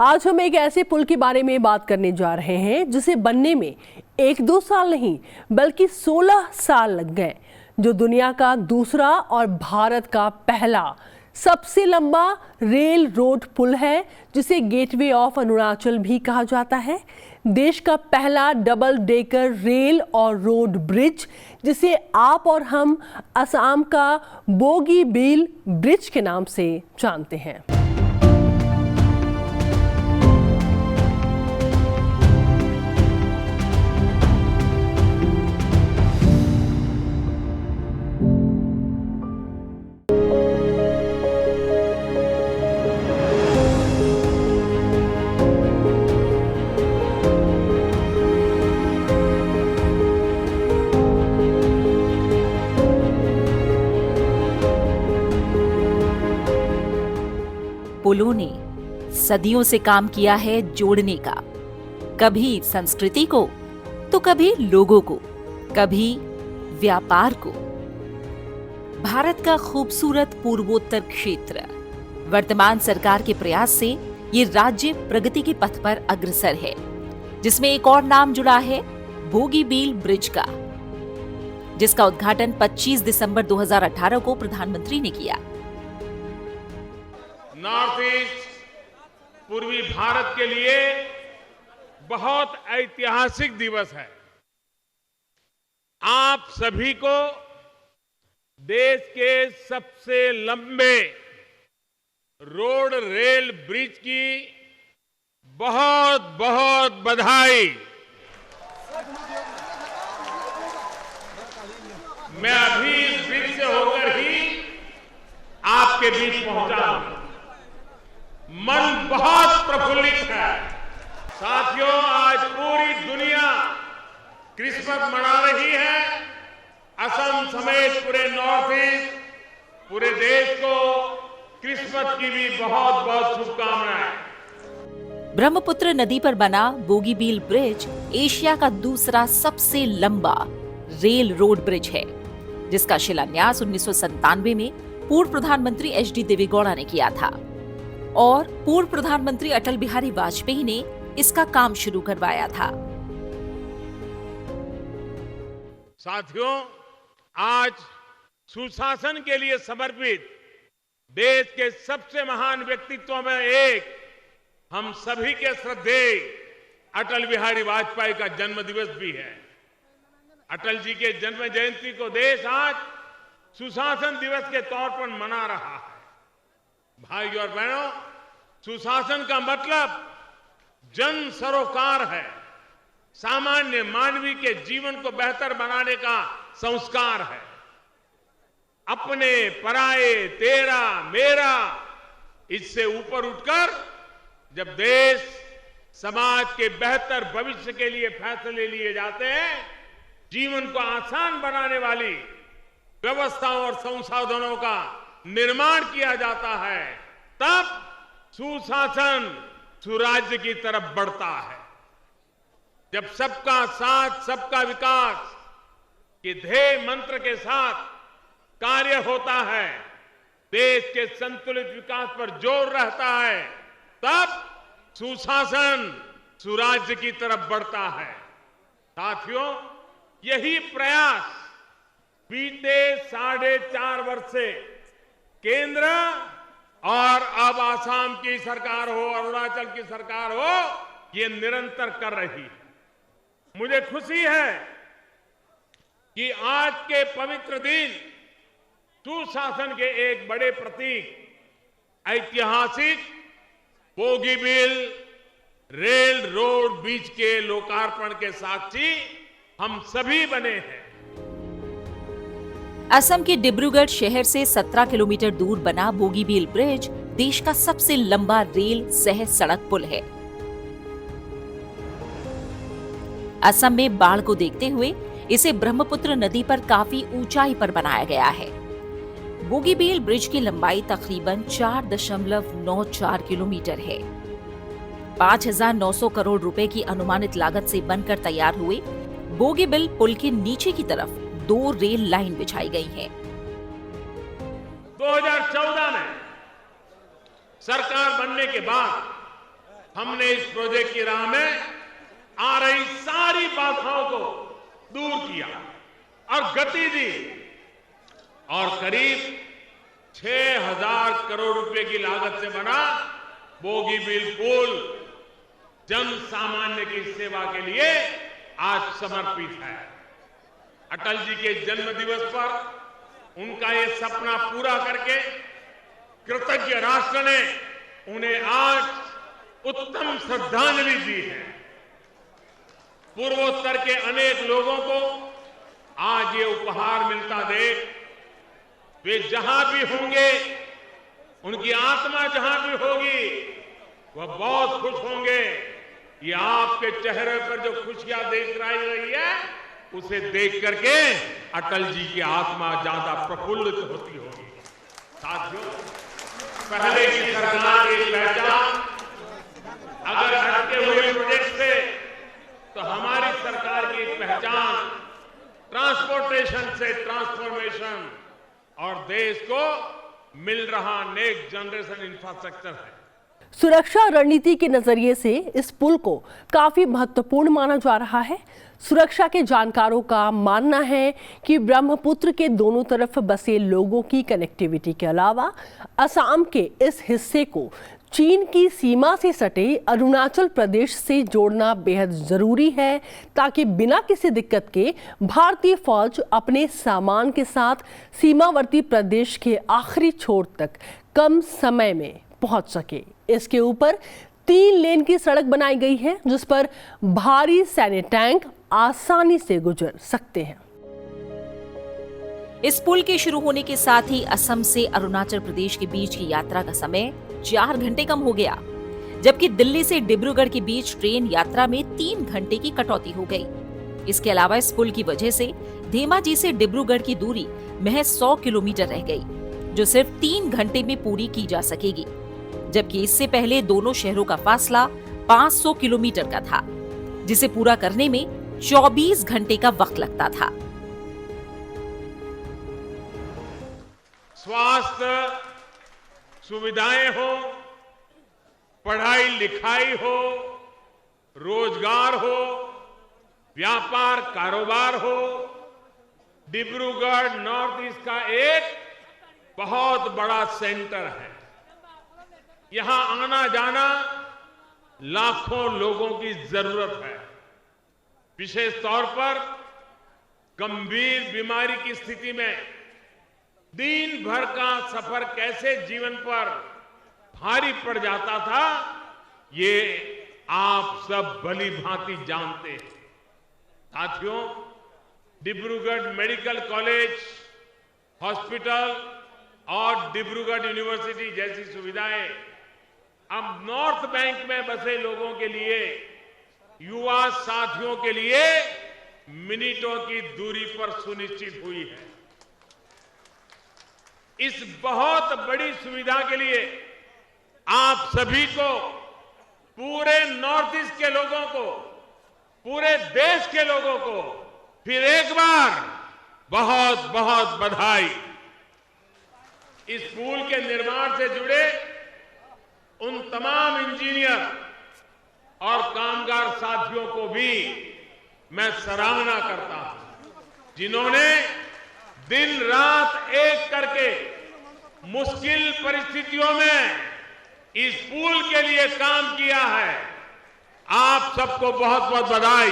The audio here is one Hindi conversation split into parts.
आज हम एक ऐसे पुल के बारे में बात करने जा रहे हैं जिसे बनने में 1-2 साल नहीं बल्कि 16 साल लग गए, जो दुनिया का दूसरा और भारत का पहला सबसे लंबा रेल रोड पुल है, जिसे गेटवे ऑफ अरुणाचल भी कहा जाता है। देश का पहला डबल डेकर रेल और रोड ब्रिज, जिसे आप और हम असम का बोगीबील ब्रिज के नाम से जानते हैं। पुलों ने सदियों से काम किया है जोड़ने का, कभी संस्कृति को तो कभी लोगों को, कभी व्यापार को। भारत का खूबसूरत पूर्वोत्तर क्षेत्र वर्तमान सरकार के प्रयास से ये राज्य प्रगति के पथ पर अग्रसर है, जिसमें एक और नाम जुड़ा है बोगीबील ब्रिज का, जिसका उद्घाटन 25 दिसंबर 2018 को प्रधानमंत्री ने किया। नॉर्थ ईस्ट पूर्वी भारत के लिए बहुत ऐतिहासिक दिवस है। आप सभी को देश के सबसे लंबे रोड रेल ब्रिज की बहुत बहुत बधाई। मैं अभी इस ब्रिज से होकर ही आपके बीच पहुंचा हूं। मन बहुत प्रफुल्लित है। साथियों, आज पूरी दुनिया क्रिसमस मना रही है। असम समेत पूरे नॉर्थ ईस्ट, पूरे देश को क्रिसमस की भी बहुत बहुत शुभकामनाएं। ब्रह्मपुत्र नदी पर बना बोगीबील ब्रिज एशिया का दूसरा सबसे लंबा रेल रोड ब्रिज है, जिसका शिलान्यास 1997 में पूर्व प्रधानमंत्री एच.डी. देवेगौड़ा ने किया था और पूर्व प्रधानमंत्री अटल बिहारी वाजपेयी ने इसका काम शुरू करवाया था। साथियों, आज सुशासन के लिए समर्पित देश के सबसे महान व्यक्तित्वों में एक हम सभी के श्रद्धेय अटल बिहारी वाजपेयी का जन्म दिवस भी है। अटल जी के जन्म जयंती को देश आज सुशासन दिवस के तौर पर मना रहा है। भाइयों और बहनों, सुशासन का मतलब जन सरोकार है, सामान्य मानवीय के जीवन को बेहतर बनाने का संस्कार है। अपने पराये, तेरा मेरा, इससे ऊपर उठकर जब देश समाज के बेहतर भविष्य के लिए फैसले लिए जाते हैं, जीवन को आसान बनाने वाली व्यवस्थाओं और संसाधनों का निर्माण किया जाता है, तब सुशासन सुराज्य की तरफ बढ़ता है। जब सबका साथ सबका विकास के ध्येय मंत्र के साथ कार्य होता है, देश के संतुलित विकास पर जोर रहता है, तब सुशासन सुराज्य की तरफ बढ़ता है। साथियों, यही प्रयास बीते 4.5 वर्ष से केंद्र और अब आसाम की सरकार हो, अरुणाचल की सरकार हो, ये निरंतर कर रही है। मुझे खुशी है कि आज के पवित्र दिन सुशासन के एक बड़े प्रतीक ऐतिहासिक बोगीबील रेल रोड ब्रिज के लोकार्पण के साक्षी हम सभी बने हैं। असम के डिब्रूगढ़ शहर से 17 किलोमीटर दूर बना बोगीबील ब्रिज देश का सबसे लंबा रेल सह सड़क पुल है। असम में बाढ़ को देखते हुए इसे ब्रह्मपुत्र नदी पर काफी ऊंचाई पर बनाया गया है। बोगीबील ब्रिज की लंबाई तकरीबन 4.94 किलोमीटर है। 5,900 करोड़ रुपए की अनुमानित लागत से बनकर तैयार हुए बोगीबील पुल के नीचे की तरफ 2 रेल लाइन बिछाई गई है। 2014 में सरकार बनने के बाद हमने इस प्रोजेक्ट की राह में आ रही सारी बाधाओं को दूर किया और गति दी और करीब 6,000 करोड़ रुपए की लागत से बना बोगीबील पुल जन सामान्य की सेवा के लिए आज समर्पित है। अटल जी के जन्म दिवस पर उनका ये सपना पूरा करके कृतज्ञ राष्ट्र ने उन्हें आज उत्तम श्रद्धांजलि दी है। पूर्वोत्तर के अनेक लोगों को आज ये उपहार मिलता देख वे जहां भी होंगे, उनकी आत्मा जहां भी होगी, वह बहुत खुश होंगे। ये आपके चेहरे पर जो खुशियां देख रही है, उसे देख करके अटल जी की आत्मा ज्यादा प्रफुल्लित होती होगी। साथियों, पहले की सरकार की पहचान अगर हटके हुए प्रोजेक्ट से, तो हमारी सरकार की पहचान ट्रांसपोर्टेशन से ट्रांसफॉर्मेशन और देश को मिल रहा नेक्स्ट जनरेशन इंफ्रास्ट्रक्चर है। सुरक्षा रणनीति के नजरिए से इस पुल को काफी महत्वपूर्ण माना जा रहा है। सुरक्षा के जानकारों का मानना है कि ब्रह्मपुत्र के दोनों तरफ बसे लोगों की कनेक्टिविटी के अलावा असम के इस हिस्से को चीन की सीमा से सटे अरुणाचल प्रदेश से जोड़ना बेहद जरूरी है, ताकि बिना किसी दिक्कत के भारतीय फौज अपने सामान के साथ सीमावर्ती प्रदेश के आखिरी छोर तक कम समय में पहुंच सके। इसके ऊपर 3 लेन की सड़क बनाई गई है, जिस पर भारी सैन्य टैंक आसानी से गुजर सकते हैं। इस पुल के शुरू होने के साथ ही असम से अरुणाचल प्रदेश के बीच की यात्रा का समय 4 घंटे कम हो गया, जबकि दिल्ली से डिब्रूगढ़ के बीच ट्रेन यात्रा में 3 घंटे की कटौती हो गई। इसके अलावा इस पुल की वजह से धेमाजी से डिब्रूगढ़ की दूरी महज 100 किलोमीटर रह गई, जो सिर्फ 3 घंटे में पूरी की जा सकेगी, जबकि इससे पहले दोनों शहरों का फासला 500 किलोमीटर का था, जिसे पूरा करने में 24 घंटे का वक्त लगता था। स्वास्थ्य सुविधाएं हो, पढ़ाई लिखाई हो, रोजगार हो, व्यापार कारोबार हो, डिब्रूगढ़ नॉर्थ ईस्ट का एक बहुत बड़ा सेंटर है। यहां आना जाना लाखों लोगों की जरूरत है। विशेष तौर पर गंभीर बीमारी की स्थिति में दिन भर का सफर कैसे जीवन पर भारी पड़ जाता था, ये आप सब भली भांति जानते हैं। साथियों, डिब्रूगढ़ मेडिकल कॉलेज, हॉस्पिटल और डिब्रूगढ़ यूनिवर्सिटी जैसी सुविधाएं अब नॉर्थ बैंक में बसे लोगों के लिए, युवा साथियों के लिए मिनटों की दूरी पर सुनिश्चित हुई है। इस बहुत बड़ी सुविधा के लिए आप सभी को, पूरे नॉर्थ ईस्ट के लोगों को, पूरे देश के लोगों को फिर एक बार बहुत बहुत बधाई। इस पुल के निर्माण से जुड़े उन तमाम इंजीनियर और कामगार साथियों को भी मैं सराहना करता हूं, जिन्होंने दिन रात एक करके मुश्किल परिस्थितियों में इस पुल के लिए काम किया है। आप सबको बहुत बहुत बधाई।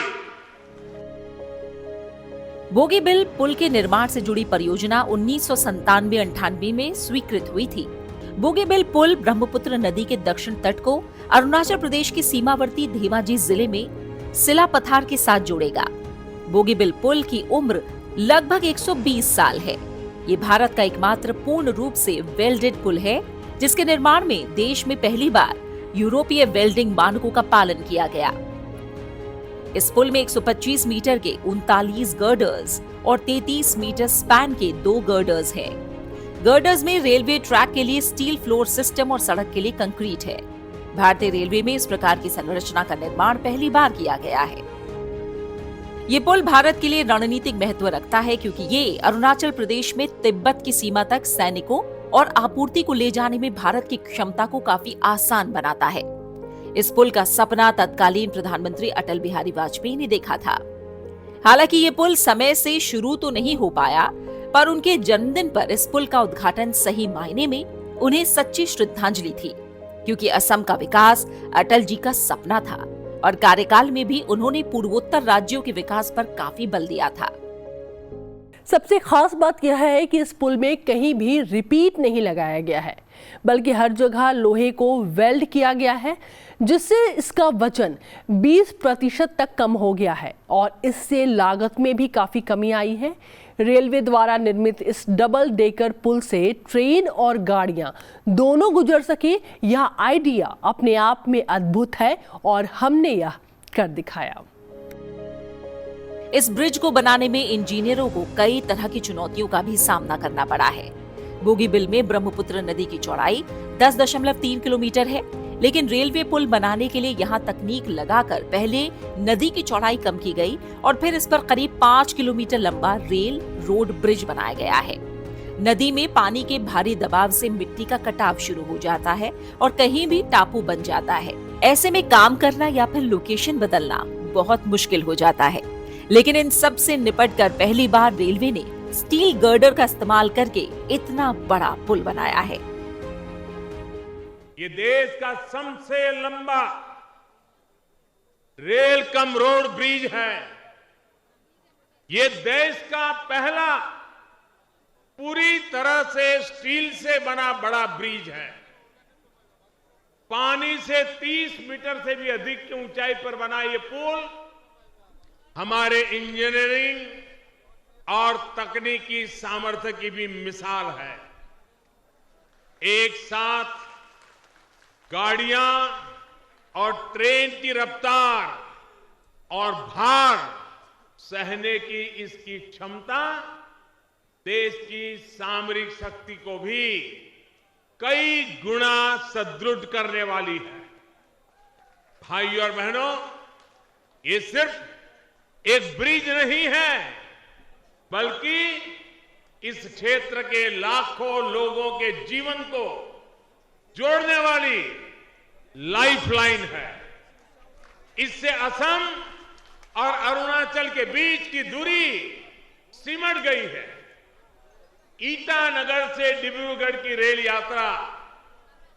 बोगीबिल पुल के निर्माण से जुड़ी परियोजना 1997-98 में स्वीकृत हुई थी। बोगीबिल पुल ब्रह्मपुत्र नदी के दक्षिण तट को अरुणाचल प्रदेश की सीमावर्ती धेमाजी जिले में सिला पथार के साथ जोड़ेगा। बोगीबिल पुल की उम्र लगभग 120 साल है। ये भारत का एकमात्र पूर्ण रूप से वेल्डेड पुल है, जिसके निर्माण में देश में पहली बार यूरोपीय वेल्डिंग मानकों का पालन किया गया। इस पुल में 125 मीटर के 39 गर्डर्स और 33 मीटर स्पैन के 2 गर्डर्स हैं। गर्डर्स में रेलवे ट्रैक के लिए स्टील फ्लोर सिस्टम और सड़क के लिए कंक्रीट है। भारतीय रेलवे में इस प्रकार की संरचना का निर्माण पहली बार किया गया है। ये पुल भारत के लिए रणनीतिक महत्व रखता है, क्योंकि ये अरुणाचल प्रदेश में तिब्बत की सीमा तक सैनिकों और आपूर्ति को ले जाने में भारत की क्षमता को काफी आसान बनाता है। इस पुल का सपना तत्कालीन प्रधानमंत्री अटल बिहारी वाजपेयी ने देखा था। हालांकि ये पुल समय से शुरू तो नहीं हो पाया, पर उनके जन्मदिन पर इस पुल का उद्घाटन सही मायने में उन्हें सच्ची श्रद्धांजलि थी, क्योंकि असम का विकास अटल जी का सपना था और कार्यकाल में भी उन्होंने पूर्वोत्तर राज्यों के विकास पर काफी बल दिया था। सबसे खास बात यह है कि इस पुल में कहीं भी रिपीट नहीं लगाया गया है, बल्कि हर जगह लोहे को वेल्ड किया गया है, जिससे इसका वजन 20% तक कम हो गया है और इससे लागत में भी काफ़ी कमी आई है। रेलवे द्वारा निर्मित इस डबल डेकर पुल से ट्रेन और गाड़ियां दोनों गुजर सके, यह आइडिया अपने आप में अद्भुत है और हमने यह कर दिखाया। इस ब्रिज को बनाने में इंजीनियरों को कई तरह की चुनौतियों का भी सामना करना पड़ा है। बोगीबिल में ब्रह्मपुत्र नदी की चौड़ाई 10.3 किलोमीटर है, लेकिन रेलवे पुल बनाने के लिए यहाँ तकनीक लगाकर पहले नदी की चौड़ाई कम की गई और फिर इस पर करीब 5 किलोमीटर लंबा रेल रोड ब्रिज बनाया गया है। नदी में पानी के भारी दबाव से मिट्टी का कटाव शुरू हो जाता है और कहीं भी टापू बन जाता है। ऐसे में काम करना या फिर लोकेशन बदलना बहुत मुश्किल हो जाता है, लेकिन इन सब से निपटकर पहली बार रेलवे ने स्टील गर्डर का इस्तेमाल करके इतना बड़ा पुल बनाया है। ये देश का सबसे लंबा रेल कम रोड ब्रिज है। ये देश का पहला पूरी तरह से स्टील से बना बड़ा ब्रिज है। पानी से 30 मीटर से भी अधिक की ऊंचाई पर बना ये पुल हमारे इंजीनियरिंग और तकनीकी सामर्थ्य की भी मिसाल है। एक साथ गाड़ियां और ट्रेन की रफ्तार और भार सहने की इसकी क्षमता देश की सामरिक शक्ति को भी कई गुना सुदृढ़ करने वाली है। भाइयों और बहनों, ये सिर्फ एक ब्रिज नहीं है, बल्कि इस क्षेत्र के लाखों लोगों के जीवन को जोड़ने वाली लाइफलाइन है। इससे असम और अरुणाचल के बीच की दूरी सिमट गई है। ईटानगर से डिब्रूगढ़ की रेल यात्रा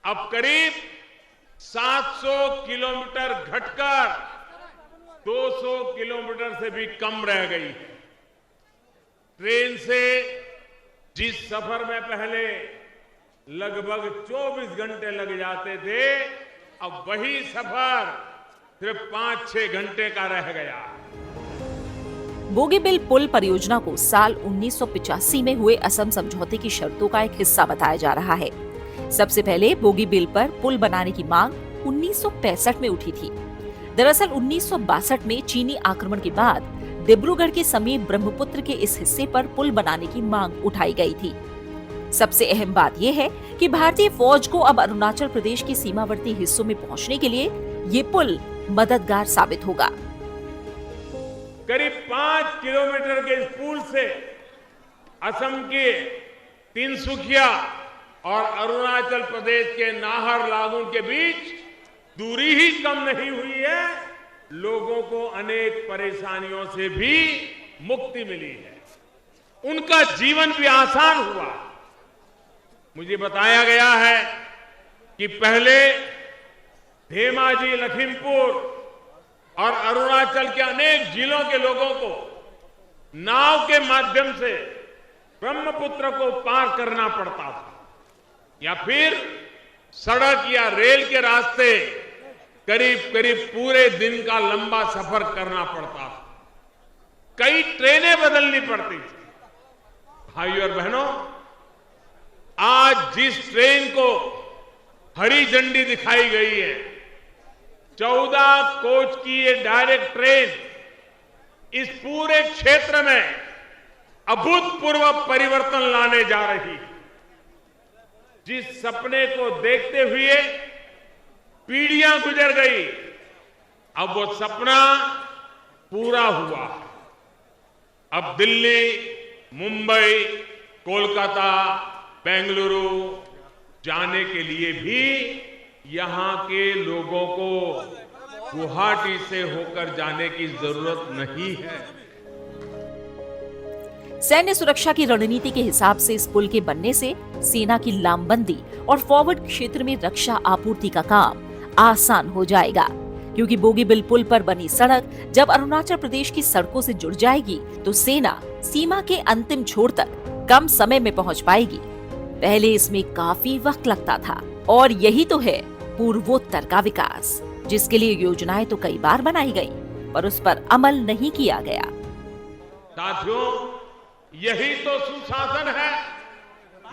अब करीब 700 किलोमीटर घटकर 200 किलोमीटर से भी कम रह गई है। ट्रेन से जिस सफर में पहले लगभग 24 घंटे लग जाते थे, अब वही सफर सिर्फ 5-6 घंटे का रह गया। बोगीबिल पुल परियोजना को साल 1985 में हुए असम समझौते की शर्तों का एक हिस्सा बताया जा रहा है। सबसे पहले बोगीबिल पर पुल बनाने की मांग 1965 में उठी थी। दरअसल 1962 में चीनी आक्रमण के बाद डिब्रूगढ़ के समीप ब्रह्मपुत्र के इस हिस्से पर पुल बनाने की मांग उठाई गई थी। सबसे अहम बात यह है कि भारतीय फौज को अब अरुणाचल प्रदेश के सीमावर्ती हिस्सों में पहुंचने के लिए ये पुल मददगार साबित होगा। करीब 5 किलोमीटर के इस पुल से असम के तिनसुकिया और अरुणाचल प्रदेश के नाहरलागुन के बीच दूरी ही कम नहीं हुई है, लोगों को अनेक परेशानियों से भी मुक्ति मिली है, उनका जीवन भी आसान हुआ। मुझे बताया गया है कि पहले धेमाजी, लखीमपुर और अरुणाचल के अनेक जिलों के लोगों को नाव के माध्यम से ब्रह्मपुत्र को पार करना पड़ता था, या फिर सड़क या रेल के रास्ते करीब पूरे दिन का लंबा सफर करना पड़ता था। कई ट्रेनें बदलनी पड़ती थी। भाइयों और बहनों, आज जिस ट्रेन को हरी झंडी दिखाई गई है, 14 कोच की ये डायरेक्ट ट्रेन इस पूरे क्षेत्र में अभूतपूर्व परिवर्तन लाने जा रही है। जिस सपने को देखते हुए पीढ़ियां गुजर गई, अब वो सपना पूरा हुआ। अब दिल्ली, मुंबई, कोलकाता, बेंगलुरु जाने के लिए भी यहां के लोगों को गुवाहाटी से होकर जाने की जरूरत नहीं है। सैन्य सुरक्षा की रणनीति के हिसाब से इस पुल के बनने से सेना की लामबंदी और फॉरवर्ड क्षेत्र में रक्षा आपूर्ति का काम आसान हो जाएगा, क्योंकि बोगीबिल पुल पर बनी सड़क जब अरुणाचल प्रदेश की सड़कों से जुड़ जाएगी तो सेना सीमा के अंतिम छोर तक कम समय में पहुंच पाएगी। पहले इसमें काफी वक्त लगता था और यही तो है पूर्वोत्तर का विकास, जिसके लिए योजनाएं तो कई बार बनाई गई पर उस पर अमल नहीं किया गया। साथियों, यही तो सुशासन है,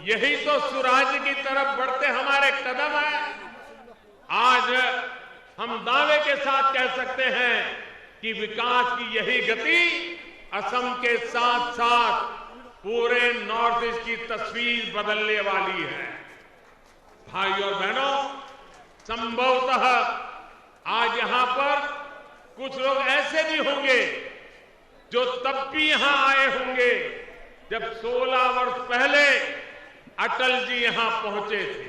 यही तो सुराज्य की तरफ बढ़ते हमारे कदम है। आज हम दावे के साथ कह सकते हैं कि विकास की यही गति असम के साथ साथ पूरे नॉर्थ ईस्ट की तस्वीर बदलने वाली है। भाई और बहनों, संभवतः आज यहां पर कुछ लोग ऐसे भी होंगे जो तब भी यहां आए होंगे जब 16 वर्ष पहले अटल जी यहां पहुंचे थे।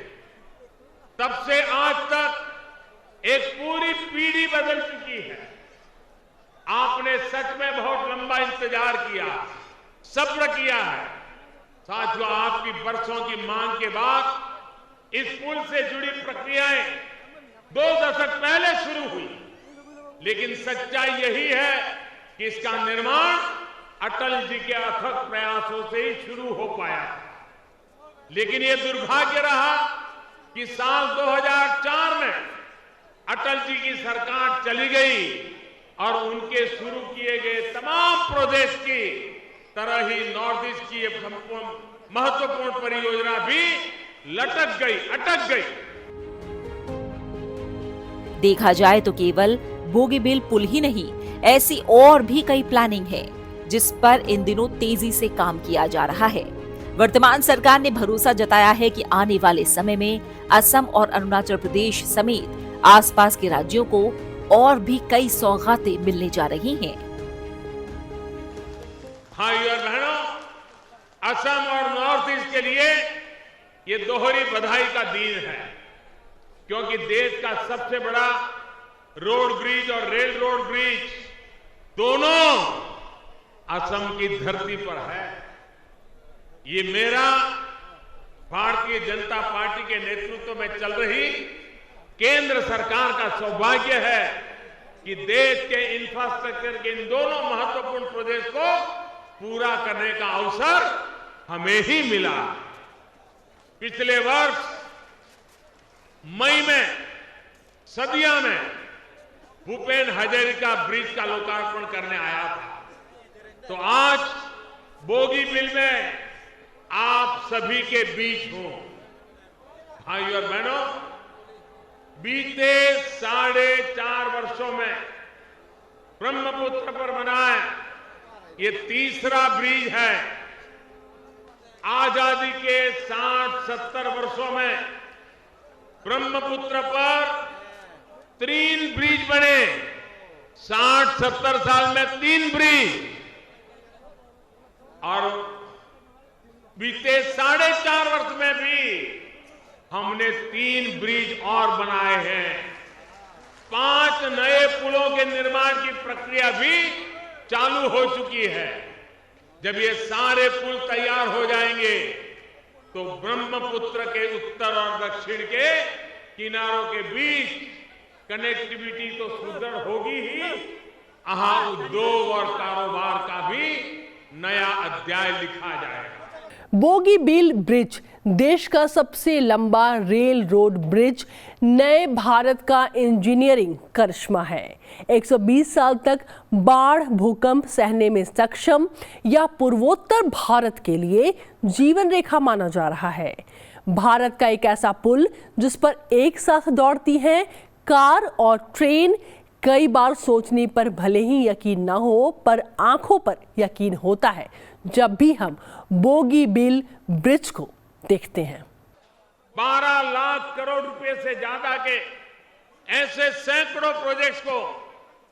तब से आज तक एक पूरी पीढ़ी बदल चुकी है। आपने सच में बहुत लंबा इंतजार किया, सब्र किया है। साथियों, आपकी बरसों की मांग के बाद इस पुल से जुड़ी प्रक्रियाएं 2 दशक पहले शुरू हुई, लेकिन सच्चाई यही है कि इसका निर्माण अटल जी के अथक प्रयासों से ही शुरू हो पाया। लेकिन यह दुर्भाग्य रहा कि साल 2004 में अटल जी की सरकार चली गई और उनके शुरू किए गए तमाम प्रोजेक्ट की तरह ही नॉर्थ ईस्ट की महत्वपूर्ण परियोजना भी लटक गई, अटक गई। देखा जाए तो केवल बोगीबिल पुल ही नहीं, ऐसी और भी कई प्लानिंग है जिस पर इन दिनों तेजी से काम किया जा रहा है। वर्तमान सरकार ने भरोसा जताया है कि आने वाले समय में असम और अरुणाचल प्रदेश समेत आसपास के राज्यों को और भी कई सौगातें मिलने जा रही हैं। भाई और बहनों, असम और नॉर्थ ईस्ट के लिए ये दोहरी बधाई का दिन है, क्योंकि देश का सबसे बड़ा रोड ब्रिज और रेल रोड ब्रिज दोनों असम की धरती पर है। ये मेरा भारतीय जनता पार्टी के नेतृत्व में चल रही केंद्र सरकार का सौभाग्य है कि देश के इंफ्रास्ट्रक्चर के इन दोनों महत्वपूर्ण प्रोजेक्ट को पूरा करने का अवसर हमें ही मिला। पिछले वर्ष मई में सदिया में भूपेन हजारिका ब्रिज का लोकार्पण करने आया था, तो आज बोगीबिल में आप सभी के बीच हूं। भाई और बहनों, बीते 4.5 वर्षों में ब्रह्मपुत्र पर बना ये तीसरा ब्रिज है। आजादी के 60-70 वर्षों में ब्रह्मपुत्र पर 3 ब्रिज बने। 60-70 साल में 3 ब्रिज, और बीते 4.5 वर्ष में भी हमने 3 ब्रिज और बनाए हैं। 5 नए पुलों के निर्माण की प्रक्रिया भी चालू हो चुकी है। जब ये सारे पुल तैयार हो जाएंगे तो ब्रह्मपुत्र के उत्तर और दक्षिण के किनारों के बीच कनेक्टिविटी तो सुदृढ़ होगी ही, यहाँ उद्योग और कारोबार का भी नया अध्याय लिखा जाएगा। बोगीबिल ब्रिज देश का सबसे लंबा रेल रोड ब्रिज नए भारत का इंजीनियरिंग करिश्मा है। 120 साल तक बाढ़ भूकंप सहने में सक्षम यह पूर्वोत्तर भारत के लिए जीवन रेखा माना जा रहा है। भारत का एक ऐसा पुल जिस पर एक साथ दौड़ती हैं कार और ट्रेन। कई बार सोचने पर भले ही यकीन न हो, पर आंखों पर यकीन होता है जब भी हम बोगीबिल ब्रिज को देखते हैं। 12 लाख करोड़ रुपए से ज्यादा के ऐसे सैकड़ों प्रोजेक्ट्स को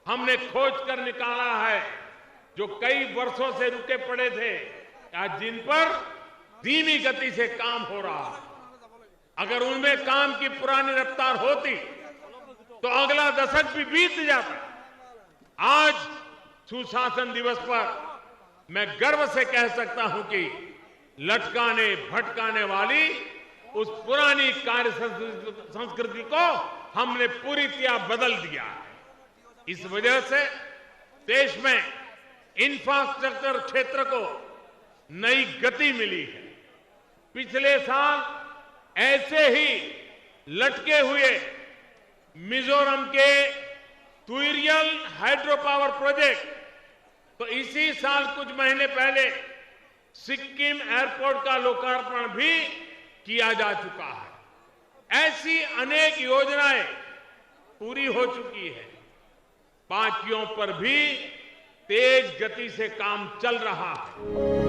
हमने खोज कर निकाला है, जो कई वर्षों से रुके पड़े थे, आज जिन पर धीमी गति से काम हो रहा है। अगर उनमें काम की पुरानी रफ्तार होती तो अगला दशक भी बीत जाता। आज सुशासन दिवस पर मैं गर्व से कह सकता हूं कि लटकाने भटकाने वाली उस पुरानी कार्य संस्कृति को हमने पूरी तरह बदल दिया है। इस वजह से देश में इंफ्रास्ट्रक्चर क्षेत्र को नई गति मिली है। पिछले साल ऐसे ही लटके हुए मिजोरम के तुइरियल हाइड्रो पावर प्रोजेक्ट, तो इसी साल कुछ महीने पहले सिक्किम एयरपोर्ट का लोकार्पण भी किया जा चुका है। ऐसी अनेक योजनाएं पूरी हो चुकी है। बाकियों पर भी तेज गति से काम चल रहा है।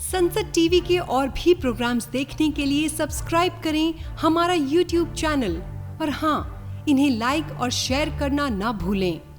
संसद टीवी के और भी प्रोग्राम्स देखने के लिए सब्सक्राइब करें हमारा YouTube चैनल और हाँ, इन्हें लाइक और शेयर करना ना भूलें।